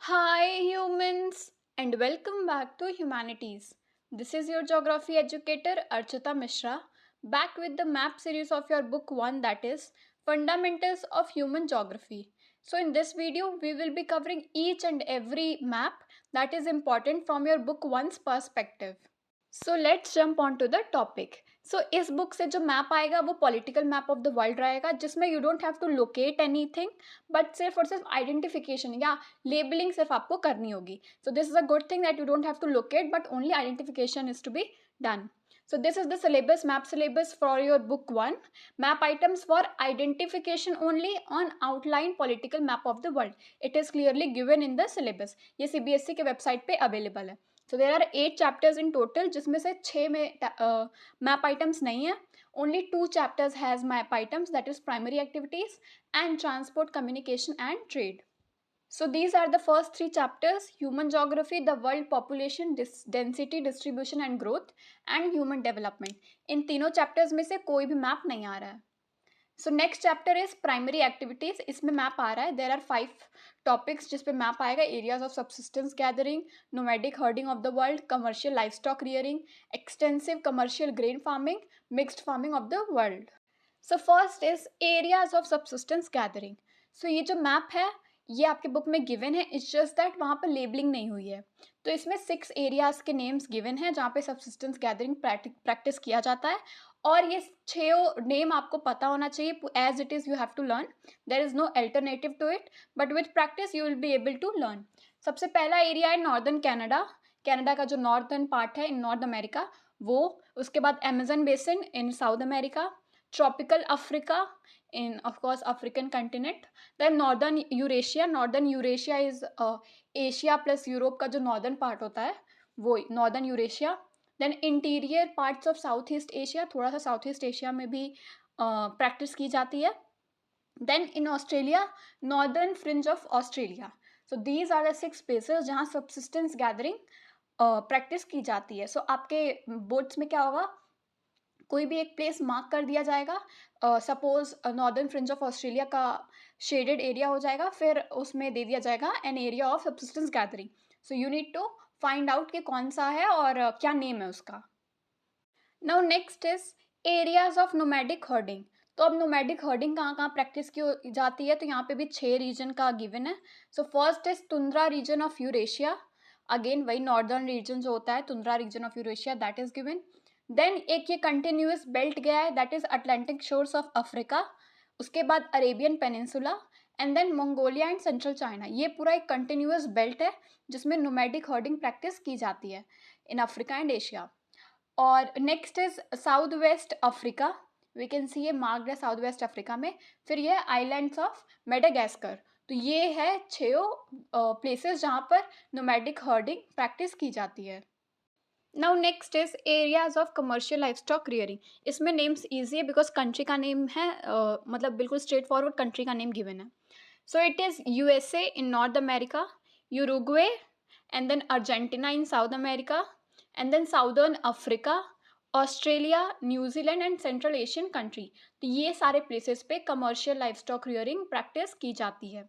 Hi, humans, and welcome back to Humanities. This is your geography educator Archita Mishra, back with the map series of your book 1, that is Fundamentals of Human Geography. So, in this video, we will be covering each and every map that is important from your book 1's perspective. So let's jump on to the topic. So इस book से जो map आएगा वो political map of the world रहेगा, जिसमें you don't have to locate anything, but सिर्फ और सिर्फ आइडेंटिफिकेशन या लेबलिंग सिर्फ आपको करनी होगी. So this is a good thing that you don't have to locate, but only identification is to be done. So this is the syllabus, map syllabus for your book 1. Map items for identification only on outline political map of the world. It is clearly given in the syllabus. ये CBSE के website पे available है. So there are 8 chapters in total, जिसमें से 6 में map items नहीं है. Only 2 chapters has map items, that is primary activities and transport, communication and trade. So these are the first 3 chapters: human geography, the world population, density, distribution and growth, and human development. इन तीनों chapters में से कोई भी map नहीं आ रहा है. So next chapter is primary activities. इसमें मैप आ रहा है. देर आर 5 टॉपिक्स जिस पे मैप आएगा: areas of subsistence gathering, nomadic herding of the world, commercial livestock rearing, extensive commercial grain farming, mixed farming of the world. So first is areas of subsistence gathering. So ये जो map है ये आपके book में given है, it's just that वहाँ पर labelling नहीं हुई है. तो इसमें 6 एरियाज के नेम्स गिवन हैं जहाँ पे सब्सिस्टेंस गैदरिंग प्रैक्टिस किया जाता है, और ये 6 नेम आपको पता होना चाहिए. As it is you have to learn, there is no alternative to it, but with practice you will be able to learn. सबसे पहला एरिया है नॉर्दर्न कैनेडा. कैनेडा का जो नॉर्थर्न पार्ट है इन नॉर्थ अमेरिका वो. उसके बाद Amazon basin in South America, tropical Africa in of course African continent, then northern Eurasia. Northern Eurasia is Asia plus Europe का जो northern part होता है वो northern Eurasia. then interior parts of Southeast Asia, थोड़ा सा Southeast Asia में भी practice की जाती है. then in Australia, northern fringe of Australia. so these are the 6 places जहाँ subsistence gathering practice की जाती है. so आपके boards में क्या होगा, कोई भी एक प्लेस मार्क कर दिया जाएगा. Suppose northern fringe of Australia का शेडेड एरिया हो जाएगा, फिर उसमें दे दिया जाएगा an area of subsistence gathering. So you need to find out कि कौन सा है और क्या नेम है उसका. Now next is areas of nomadic herding. तो अब नोमैडिक हर्डिंग कहाँ कहाँ प्रैक्टिस की जाती है, तो यहाँ पे भी 6 रीजन का गिवन है. So first is tundra region of Eurasia. Again वही नॉर्दर्न रीजन जो होता है, tundra region of Eurasia, that is given. Then एक ये कंटिन्यूस बेल्ट गया है, that is Atlantic shores of Africa. उसके बाद Arabian peninsula, and then Mongolia and central China. ये पूरा एक कंटिन्यूस बेल्ट है जिसमें नोमैडिक हर्डिंग प्रैक्टिस की जाती है इन अफ्रीका एंड एशिया. और next is south west Africa. We can see ये मार्क्ड है साउथ वेस्ट अफ्रीका में. फिर ये आइलैंड्स ऑफ मेडागास्कर. तो ये है 6 प्लेसेस जहाँ पर नोमैडिक हर्डिंग प्रैक्टिस की जाती है. Now next is areas of commercial livestock rearing. इसमें नेम्स ईजी है बिकॉज कंट्री का नेम है, मतलब बिल्कुल स्ट्रेट फॉरवर्ड कंट्री का नेम गिवन है. So it is USA in North America, Uruguay, and then Argentina in South America, and then southern Africa, Australia, New Zealand and central Asian country. तो ये सारे places पे commercial livestock rearing practice की जाती है.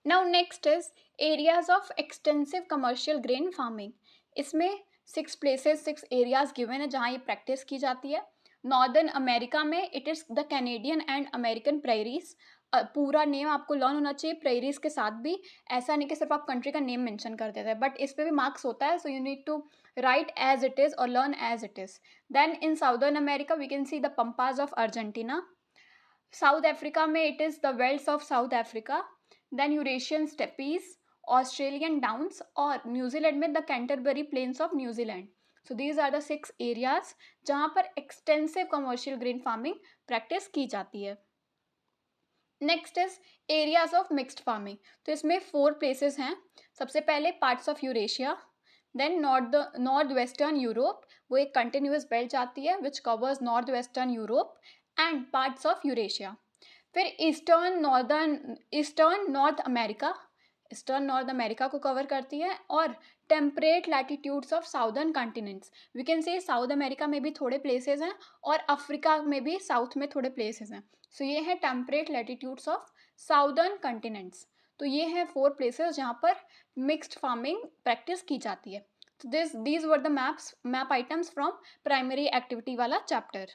Now next is areas of extensive commercial grain farming. इसमें 6 places, 6 areas given है जहाँ ये प्रैक्टिस की जाती है. नॉर्दर्न अमेरिका में it is the Canadian and American prairies. पूरा नेम आपको लर्न होना चाहिए प्रेरीज के साथ भी. ऐसा नहीं कि सिर्फ आप कंट्री का नेम मेंशन कर देते हैं, बट इस पे भी मार्क्स होता है. So you need to write as it is और learn as it is. Then in southern America we can see the pampas of Argentina. South Africa में it is the velds of South Africa. Then Eurasian steppes, Australian downs, और New Zealand में the Canterbury plains of New Zealand. So these are the 6 areas जहाँ पर extensive commercial grain farming practice की जाती है. Next is areas of mixed farming. तो इसमें 4 places हैं. सबसे पहले parts of Eurasia, then north western Europe, वो एक कंटिन्यूस बेल्ट जाती है which covers north western Europe and parts of Eurasia. फिर eastern North America, eastern North America को कवर करती है, और temperate latitudes of southern continents. We can say South America में भी थोड़े प्लेसेस हैं और अफ्रीका में भी साउथ में थोड़े प्लेसेस हैं. सो ये है temperate latitudes of southern continents. तो ये हैं 4 प्लेसेस जहाँ पर मिक्स्ड फार्मिंग प्रैक्टिस की जाती है. तो these were the map items from primary activity वाला chapter.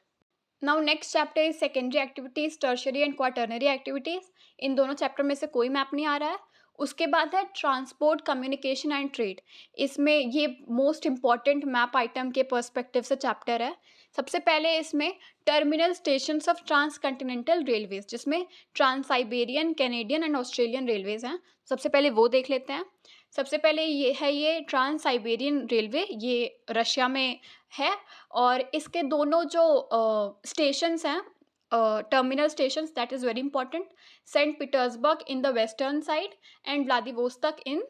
Now next chapter is secondary activities, tertiary and quaternary activities. इन दोनों चैप्टर में से कोई मैप नहीं आ रहा है. उसके बाद है ट्रांसपोर्ट, कम्युनिकेशन एंड ट्रेड. इसमें ये मोस्ट इंपॉर्टेंट मैप आइटम के पर्सपेक्टिव से चैप्टर है. सबसे पहले इसमें terminal stations of trans continental railways, जिसमें trans Siberian, Canadian and Australian railways हैं. सबसे पहले वो देख लेते हैं. सबसे पहले ये ट्रांस साइबेरियन रेलवे, ये रशिया में है. और इसके दोनों जो स्टेशंस हैं, terminal stations, that is very important. Saint Petersburg in the western side and Vladivostok in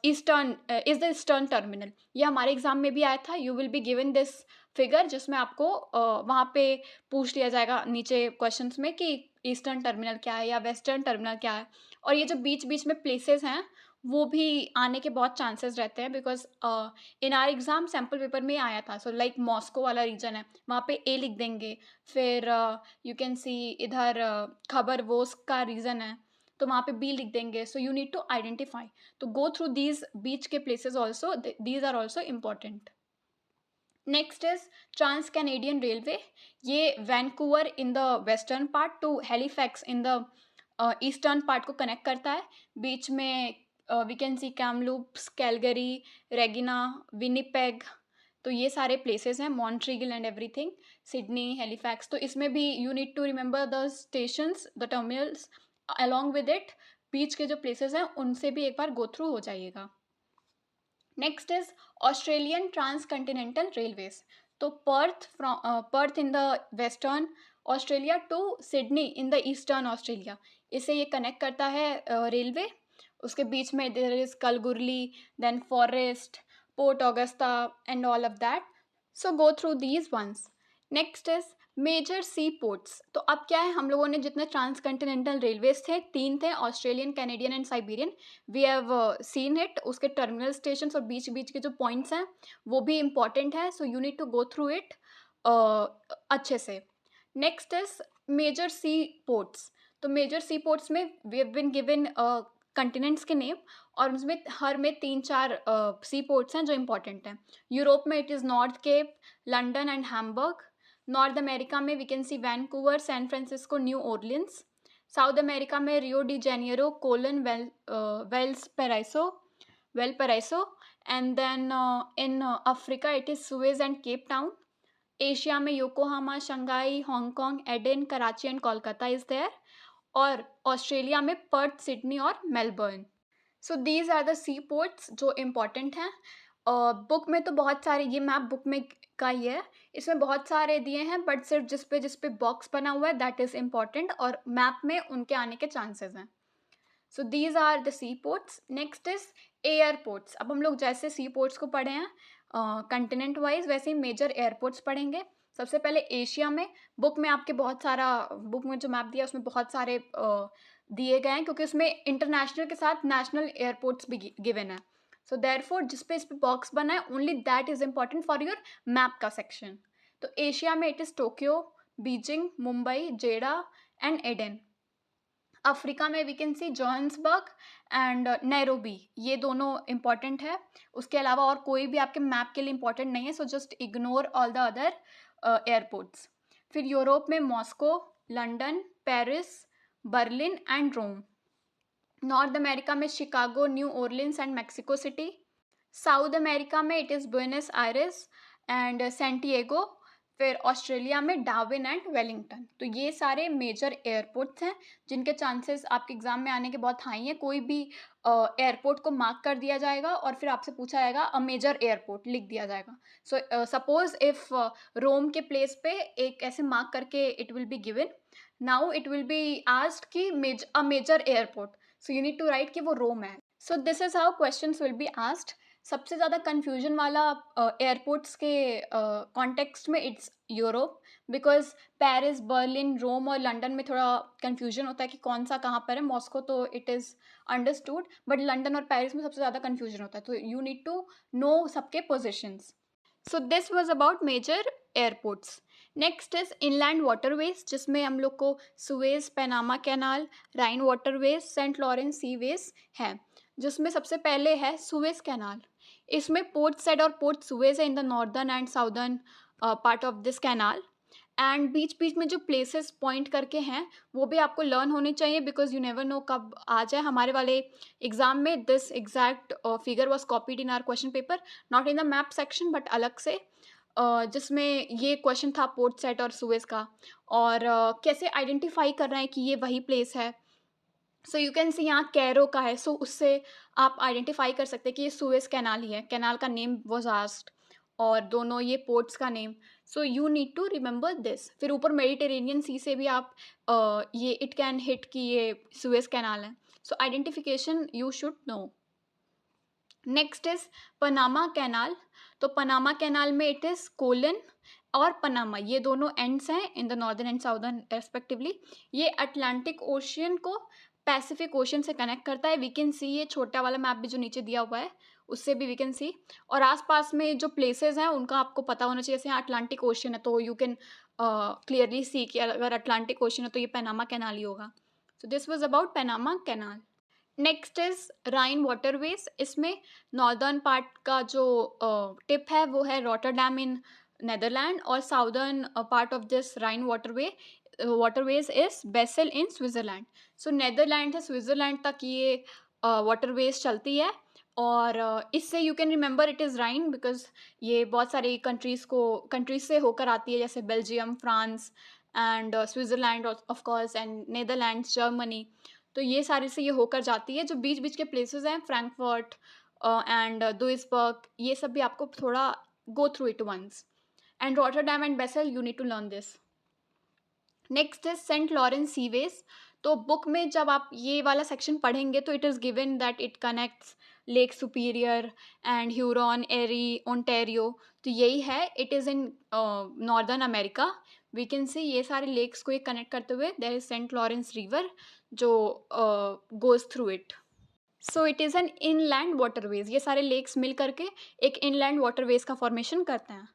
eastern is the eastern terminal. ये हमारे एग्जाम में भी आया था. You will be given this figure, जिसमें आपको वहाँ पे पूछ लिया जाएगा नीचे क्वेश्चंस में कि ईस्टर्न टर्मिनल क्या है या वेस्टर्न टर्मिनल क्या है. और ये जो बीच बीच में प्लेसेस हैं वो भी आने के बहुत चांसेस रहते हैं, because in are exam sample paper में आया था. सो लाइक मॉस्को वाला रीजन है, वहाँ पे ए लिख देंगे. फिर यू कैन सी इधर खबरवोस्क का रीजन है तो वहाँ पे बी लिख देंगे. So you need to identify. तो गो थ्रू दीज बीच के places also, these are also important. Next is trans Canadian railway. ये Vancouver in the western part to Halifax in the eastern part को connect करता है. बीच में we can see Kamloops, Calgary, Regina, Winnipeg. तो ये सारे प्लेसेस हैं, Montreal and everything, Sydney, Halifax. तो इसमें भी you need to remember the stations, the terminals, along with it बीच के जो प्लेसेस हैं उनसे भी एक बार गो थ्रू हो जाइएगा. Next is Australian trans continental railways. तो Perth in the western Australia to Sydney in the eastern Australia, इसे ये कनेक्ट करता है रेलवे. उसके बीच में there is Kalgoorlie, then Forrest, Port Augusta and all of that. So go through these ones. Next is major sea ports. तो अब क्या है, हम लोगों ने जितने ट्रांस कॉन्टिनेंटल रेलवेज थे 3 थे, Australian, Canadian and Siberian. We have seen it. उसके टर्मिनल स्टेशंस और बीच बीच के जो पॉइंट्स हैं वो भी इंपॉर्टेंट है. So you need to go through it अच्छे से. Next is major sea ports. तो मेजर सी पोर्ट्स में we have been given continents के नेम, और उसमें हर में 3-4 सी पोर्ट्स हैं जो इंपॉर्टेंट हैं. यूरोप में it is North Cape, London and Hamburg. North America में we can see Vancouver, San Francisco, New Orleans. South America में Rio de Janeiro, Colon, Valparaiso. And then in Africa it is Suez and Cape Town. Asia में Yokohama, Shanghai, Hong Kong, Aden, Karachi and Kolkata is there. और Australia में Perth, Sydney और Melbourne. So these are the sea ports जो important हैं. Book में तो बहुत सारे, ये मैप बुक में का ही है, इसमें बहुत सारे दिए हैं, बट सिर्फ जिस पे बॉक्स बना हुआ है दैट इज़ इम्पॉर्टेंट, और मैप में उनके आने के चांसेस हैं. So these are the sea ports. Next is airports. अब हम लोग जैसे सी पोर्ट्स को पढ़े हैं कंटिनेंट वाइज, वैसे ही मेजर एयरपोर्ट्स पढ़ेंगे. सबसे पहले एशिया में, बुक में आपके बहुत सारा, बुक में जो मैप दिया उसमें बहुत सारे दिए गए हैं, क्योंकि उसमें इंटरनेशनल के साथ नेशनल एयरपोर्ट्स भी गिवन है. सो देयरफॉर जिस पे इस पे बॉक्स बना है only that is important for your map का सेक्शन. तो एशिया में it is Tokyo, Beijing, Mumbai, Jeddah and Aden. Africa में we can see Johannesburg and Nairobi. ये दोनों इंपॉर्टेंट है. उसके अलावा और कोई भी आपके मैप के लिए इंपॉर्टेंट नहीं है, so just ignore all the other airports. फिर यूरोप में Moscow, London, Paris, Berlin and Rome. North America में Chicago, New Orleans and Mexico City. South America में it is Buenos Aires and Santiago. फिर Australia में Darwin and Wellington. तो ये सारे major airports हैं जिनके चांसेस आपके एग्जाम में आने के बहुत हाई हैं. कोई भी एयरपोर्ट को मार्क कर दिया जाएगा और फिर आपसे पूछा जाएगा अ मेजर एयरपोर्ट लिख दिया जाएगा. सो सपोज इफ रोम के प्लेस पे एक ऐसे मार्क करके it will be given. Now it will be asked कि a major airport, so you need to write कि वो रोम है. So this is how questions will be asked. सबसे ज़्यादा कन्फ्यूजन वाला एयरपोर्ट्स के कॉन्टेक्स्ट में it's Europe, because Paris, Berlin, Rome और लंदन में थोड़ा कन्फ्यूजन होता है कि कौन सा कहाँ पर है. मॉस्को तो it is understood, but London और पेरिस में सबसे ज़्यादा कन्फ्यूजन होता है. तो यू नीड टू नो सबके positions. So this was about major airports. Next is inland waterways, जिसमें हम लोग को Suez, Panama canal, Rhine waterways, Saint Lawrence seaways है, जिसमें सबसे पहले है सुएज कैनाल। इसमें पोर्ट साइड और पोर्ट सुएज है in the northern and southern part of this canal. And बीच बीच में जो प्लेसेस पॉइंट करके हैं वो भी आपको लर्न होने चाहिए, बिकॉज यू नेवर नो कब आ जाए। हमारे वाले एग्जाम में this exact figure was copied in are question paper, not in the map section but अलग से, जिसमें ये क्वेश्चन था पोर्ट सेट और सुएज का, और कैसे आइडेंटिफाई कर रहे हैं कि ये वही प्लेस है। सो यू कैन सी यहाँ कैरो का है, सो उससे आप आइडेंटिफाई कर सकते हैं कि ये सुएज कैनाल ही है। कैनाल का नेम वॉज आस्क्ड, और दोनों ये पोर्ट्स का name. So you need to remember this. फिर ऊपर मेडिटेरेनियन सी से भी आप ये इट कैन हिट कि ये सुएज कैनाल है। So identification you should know. Next is Panama canal. तो पनामा कैनाल में इट इज कोलन और पनामा, ये दोनों एंड्स हैं in the northern and southern respectively. ये अटलांटिक ओशियन को पैसिफिक ओशियन से कनेक्ट करता है। वी कैन सी, ये छोटा वाला मैप भी जो नीचे दिया हुआ है उससे भी वी कैन सी। और आसपास में जो प्लेसेस हैं उनका आपको पता होना चाहिए। जैसे यहाँ अटलांटिक ओशियन है तो यू कैन क्लियरली सी कि अगर अटलांटिक ओशियन है तो ये पनामा कैनाल ही होगा। So this was about Panama canal. Next is Rhine waterways. इसमें नॉर्दर्न पार्ट का जो टिप है वो है रॉटरडैम इन नेदरलैंड, और southern part of this Rhine waterways is Basel in Switzerland. So Netherland से स्विट्जरलैंड तक ये वाटरवेज चलती है, और इससे you can remember it is Rhine because ये बहुत सारी कंट्रीज से होकर आती है, जैसे Belgium, France and Switzerland of course, and Netherlands, Germany. तो ये सारे से ये होकर जाती है। जो बीच बीच के प्लेसेस हैं, फ्रैंकफर्ट एंड दुइसबर्ग, ये सब भी आपको थोड़ा go through it once. And Rotterdam and Basel, you need to learn this. Next is Saint Lawrence seaway. तो बुक में जब आप ये वाला सेक्शन पढ़ेंगे तो it is given that it connects lake Superior and Huron, Erie, Ontario. तो यही है, it is in northern America. We can see ये सारे लेक्स को ये कनेक्ट करते हुए there is Saint Lawrence river जो goes through it. So it is an inland waterways. ये सारे लेक्स मिल करके एक इनलैंड वाटरवेज का फॉर्मेशन करते हैं।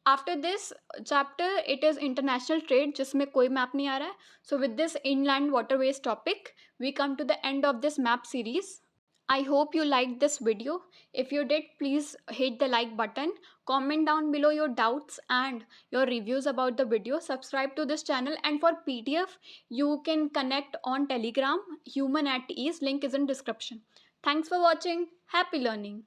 After this chapter it is international trade, जिसमें कोई मैप नहीं आ रहा है। So with this inland waterways topic we come to the end of this map series. I hope you liked this video. If you did, please hit the like button, comment down below your doubts and your reviews about the video, subscribe to this channel, and for PDF you can connect on Telegram, Human at Ease, link is in description. Thanks for watching. Happy learning.